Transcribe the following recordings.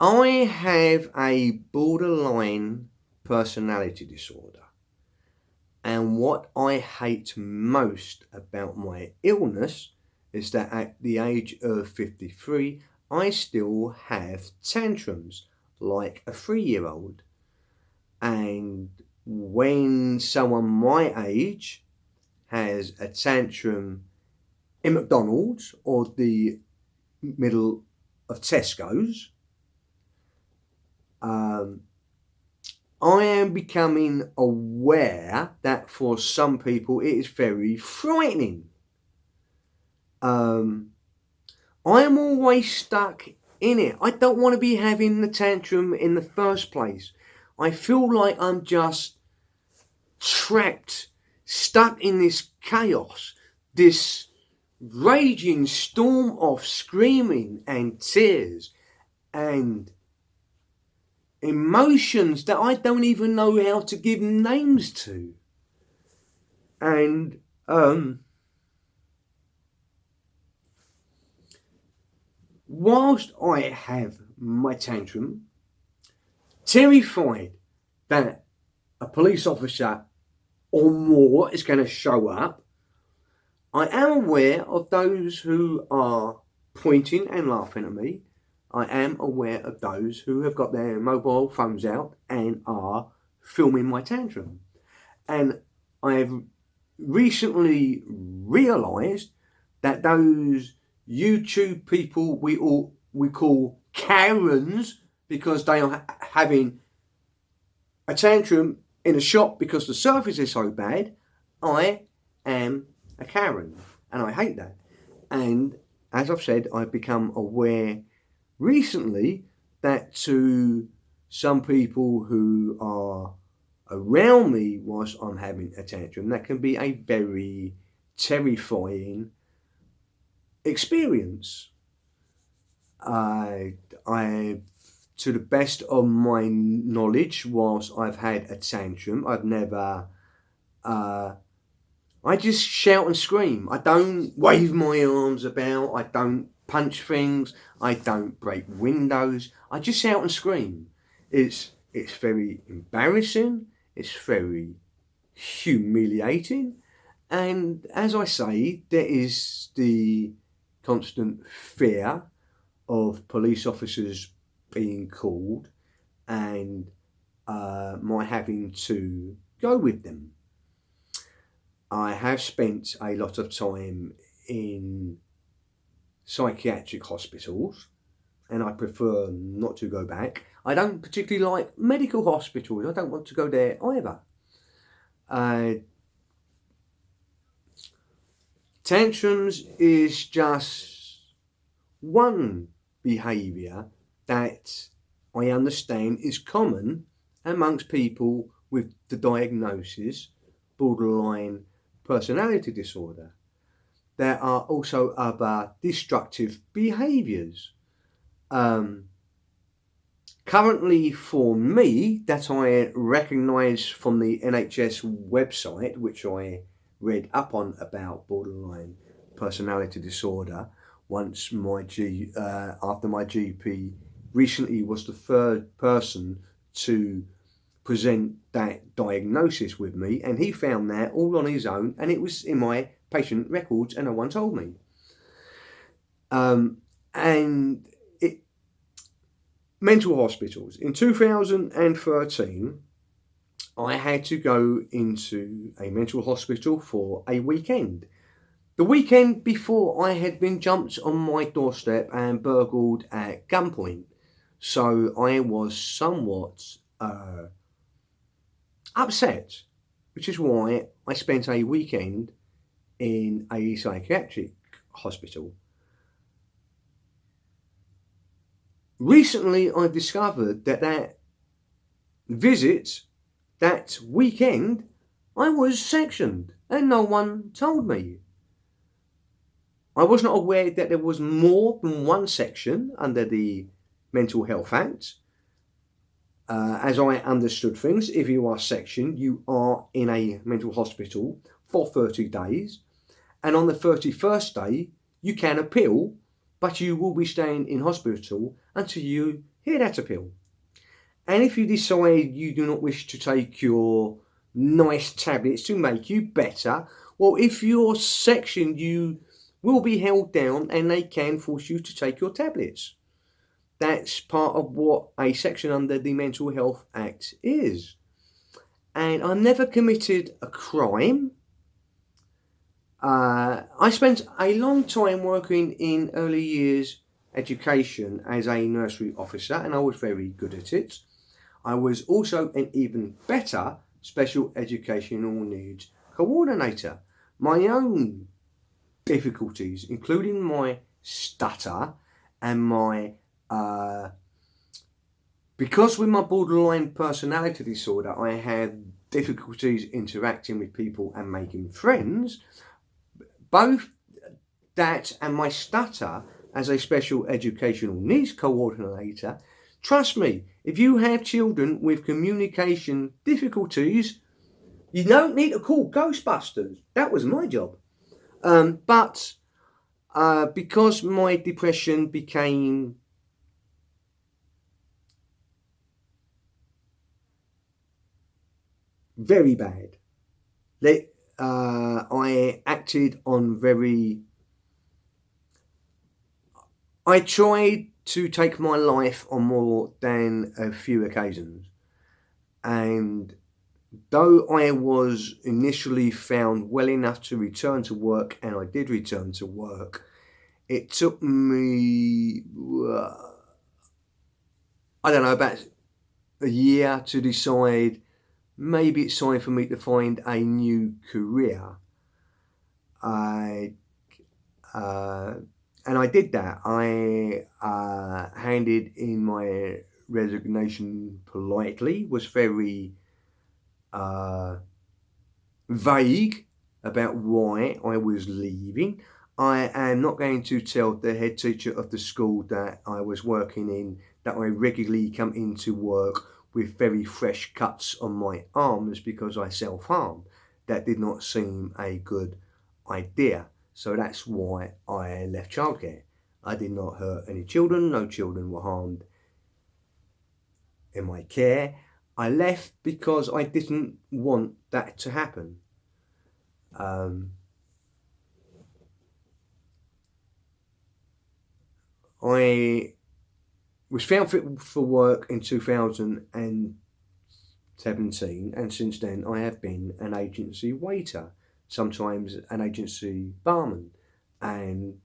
I have a borderline personality disorder, and what I hate most about my illness is that at the age of 53, I still have tantrums like a 3-year-old. And when someone my age has a tantrum in McDonald's or the middle of Tesco's, um, I am becoming aware that for some people it is very frightening. Um, I am always stuck in it. I don't want to be having the tantrum in the first place. I feel like I'm just trapped, stuck in this chaos, this raging storm of screaming and tears and emotions that I don't even know how to give names to. And whilst I have my tantrum, terrified that a police officer or more is going to show up, I am aware of those who are pointing and laughing at me. I am aware of those who have got their mobile phones out and are filming my tantrum. And I have recently realised that those YouTube people we call Karens because they are having a tantrum in a shop because the service is so bad, I am a Karen, and I hate that. And as I've said, I've become aware recently that to some people who are around me whilst I'm having a tantrum, that can be a very terrifying experience. I, to the best of my knowledge, whilst I've had a tantrum, I've never I just shout and scream. I don't wave my arms about. I don't punch things. I don't break windows. I just shout and scream. It's very embarrassing. It's very humiliating. And as I say, there is the constant fear of police officers being called and my having to go with them. I have spent a lot of time in psychiatric hospitals and I prefer not to go back. I don't particularly like medical hospitals. I don't want to go there either. Uh, Tantrums is just one behaviour that I understand is common amongst people with the diagnosis borderline personality disorder. There are also other destructive behaviours. Currently, for me, that I recognise from the NHS website, which I read up on about borderline personality disorder, after my GP recently was the third person to present that diagnosis with me, and he found that all on his own, and it was in my patient records, and no one told me. And mental hospitals. In 2013, I had to go into a mental hospital for a weekend. The weekend before I had been jumped on my doorstep and burgled at gunpoint. So I was somewhat upset, which is why I spent a weekend in a psychiatric hospital. Recently, I've discovered that visit, that weekend, I was sectioned and no one told me. I was not aware that there was more than one section under the Mental Health Act. As I understood things, if you are sectioned, you are in a mental hospital for 30 days. And on the 31st day, you can appeal but you will be staying in hospital until you hear that appeal. And if you decide you do not wish to take your nice tablets to make you better, well, if your section, you will be held down and they can force you to take your tablets. That's part of what a section under the Mental Health Act is. And I never committed a crime. I spent a long time working in early years education as a nursery officer, and I was very good at it. I was also an even better special educational needs coordinator. My own difficulties, including my stutter and my because with my borderline personality disorder, I had difficulties interacting with people and making friends. Both that and my stutter as a special educational needs coordinator, trust me, if you have children with communication difficulties, you don't need to call Ghostbusters. That was my job. But because my depression became very bad, I acted on very. I tried to take my life on more than a few occasions, and though I was initially found well enough to return to work, and I did return to work, it took me, I don't know, about a year to decide maybe it's time for me to find a new career. And I did that. I handed in my resignation politely, was very vague about why I was leaving. I am not going to tell the head teacher of the school that I was working in that I regularly come into work with very fresh cuts on my arms because I self-harm. That did not seem a good idea. So that's why I left childcare. I did not hurt any children. No children were harmed in my care. I left because I didn't want that to happen. I was found fit for work in 2017, and since then I have been an agency waiter, sometimes an agency barman, and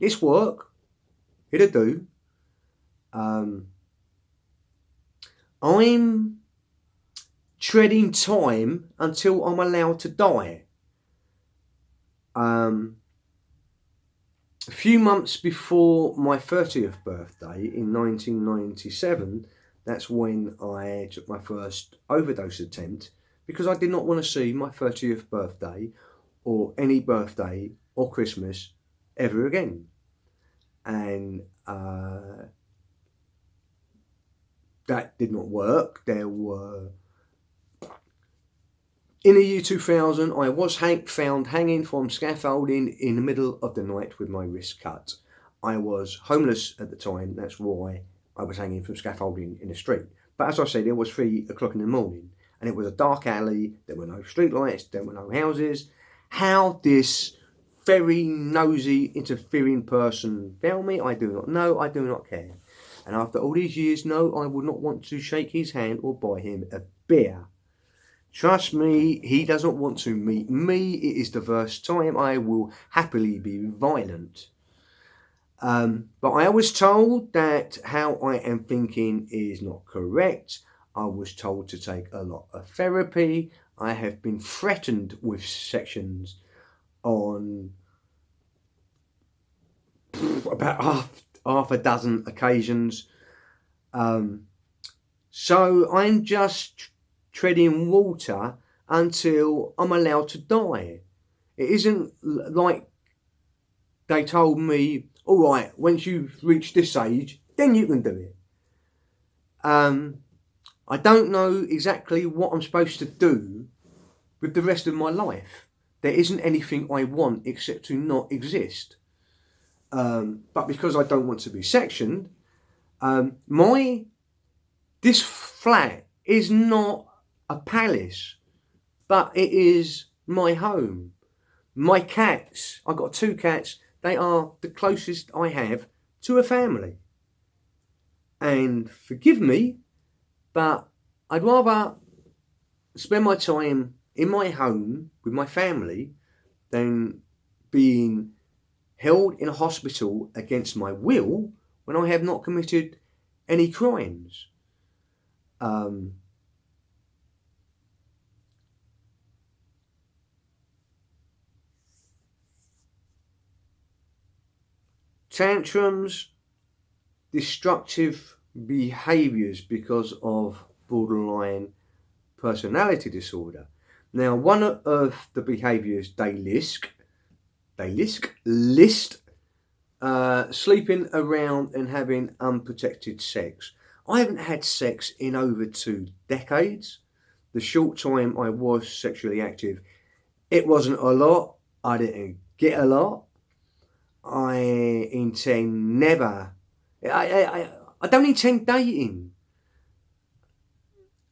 it's work. It'll do. I'm treading time until I'm allowed to die. A few months before my 30th birthday in 1997, that's when I took my first overdose attempt because I did not want to see my 30th birthday or any birthday or Christmas ever again. And that did not work. In the year 2000, I was found hanging from scaffolding in the middle of the night with my wrist cut. I was homeless at the time, that's why I was hanging from scaffolding in the street. But as I said, it was 3 o'clock in the morning, and it was a dark alley, there were no street lights, there were no houses. How this very nosy, interfering person found me, I do not know, I do not care. And after all these years, no, I would not want to shake his hand or buy him a beer. Trust me, he doesn't want to meet me. It is the first time I will happily be violent. But I was told that how I am thinking is not correct. I was told to take a lot of therapy. I have been threatened with sections on about half a dozen occasions. So I'm just treading water until I'm allowed to die. It isn't like they told me, all right, once you've reached this age, then you can do it. I don't know exactly what I'm supposed to do with the rest of my life. There isn't anything I want except to not exist. But because I don't want to be sectioned, this flat is not a palace, but it is my home. My cats, I've got 2 cats, they are the closest I have to a family. And forgive me, but I'd rather spend my time in my home with my family than being held in a hospital against my will when I have not committed any crimes. Tantrums, destructive behaviours because of borderline personality disorder. Now, one of the behaviours they list sleeping around and having unprotected sex. I haven't had sex in over 2 decades. The short time I was sexually active, it wasn't a lot. I didn't get a lot. I intend never. I don't intend dating.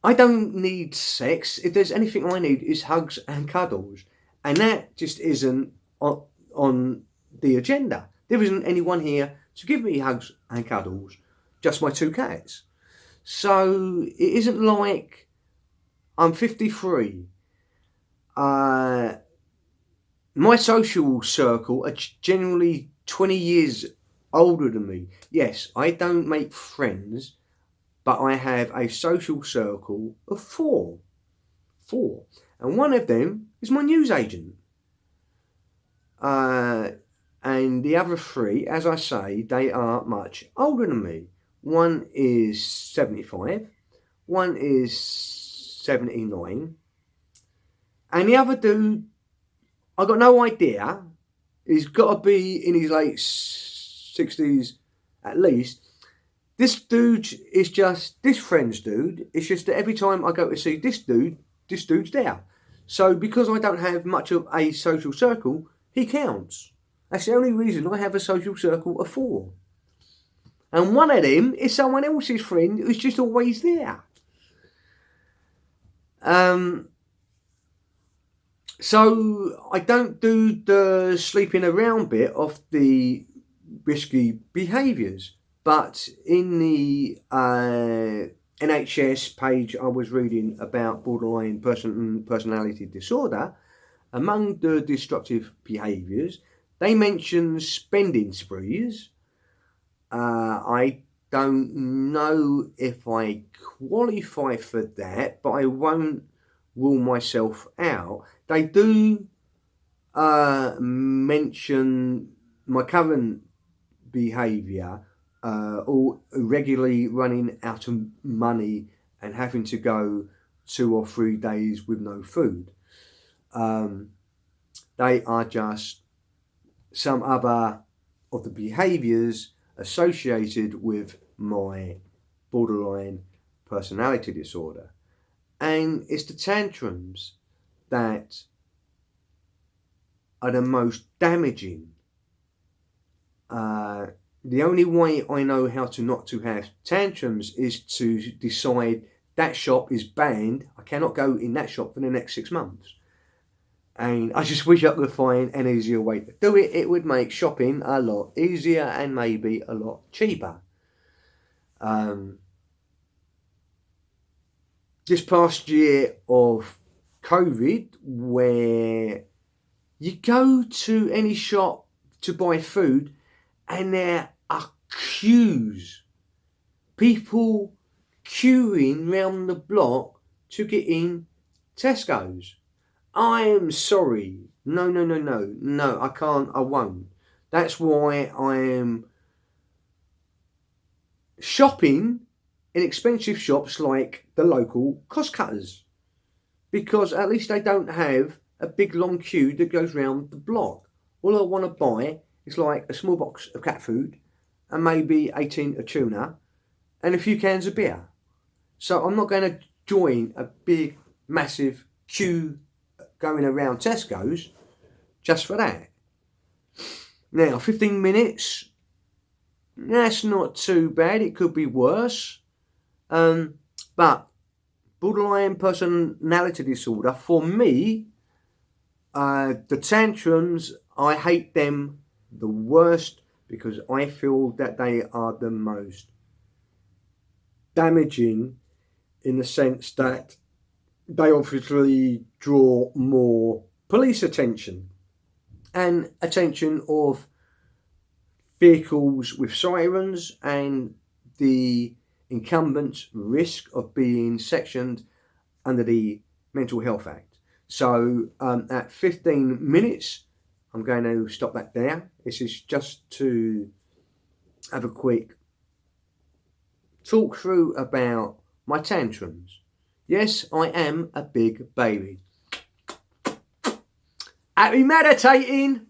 I don't need sex. If there's anything I need, is hugs and cuddles, and that just isn't on the agenda. There isn't anyone here to give me hugs and cuddles. Just my 2 cats. So it isn't like I'm 53. My social circle are generally 20 years older than me. Yes, I don't make friends, but I have a social circle of 4. And one of them is my newsagent. And the other 3, as I say, they are much older than me. One is 75, one is 79, and the other dude, I got no idea. He's got to be in his late 60s at least. This dude is just, this friend's dude, it's just that every time I go to see this dude's there. So because I don't have much of a social circle, he counts. That's the only reason I have a social circle of 4. And one of them is someone else's friend who's just always there. So I don't do the sleeping around bit of the risky behaviours. But in the NHS page I was reading about borderline personality disorder, among the destructive behaviours, they mention spending sprees. I don't know if I qualify for that, but I won't rule myself out. They do mention my current behaviour, or regularly running out of money and having to go 2 or 3 days with no food. They are just some other of the behaviours associated with my borderline personality disorder. And it's the tantrums that are the most damaging. The only way I know how to not to have tantrums is to decide that shop is banned. I cannot go in that shop for the next 6 months. And I just wish I could find an easier way to do it. It would make shopping a lot easier and maybe a lot cheaper. This past year of COVID, where you go to any shop to buy food and there are queues. People queuing round the block to get in Tesco's. I am sorry. No, I can't, I won't. That's why I am shopping in expensive shops like the local cost cutters. Because at least they don't have a big long queue that goes round the block. All I want to buy is like a small box of cat food and maybe 18 of tuna and a few cans of beer. So I'm not going to join a big, massive queue going around Tesco's just for that. Now, 15 minutes, that's not too bad. It could be worse. But borderline personality disorder, for me, the tantrums, I hate them the worst because I feel that they are the most damaging in the sense that they obviously draw more police attention and attention of vehicles with sirens and the incumbent risk of being sectioned under the Mental Health Act. So at 15 minutes, I'm going to stop that there. This is just to have a quick talk through about my tantrums. Yes, I am a big baby. Happy meditating!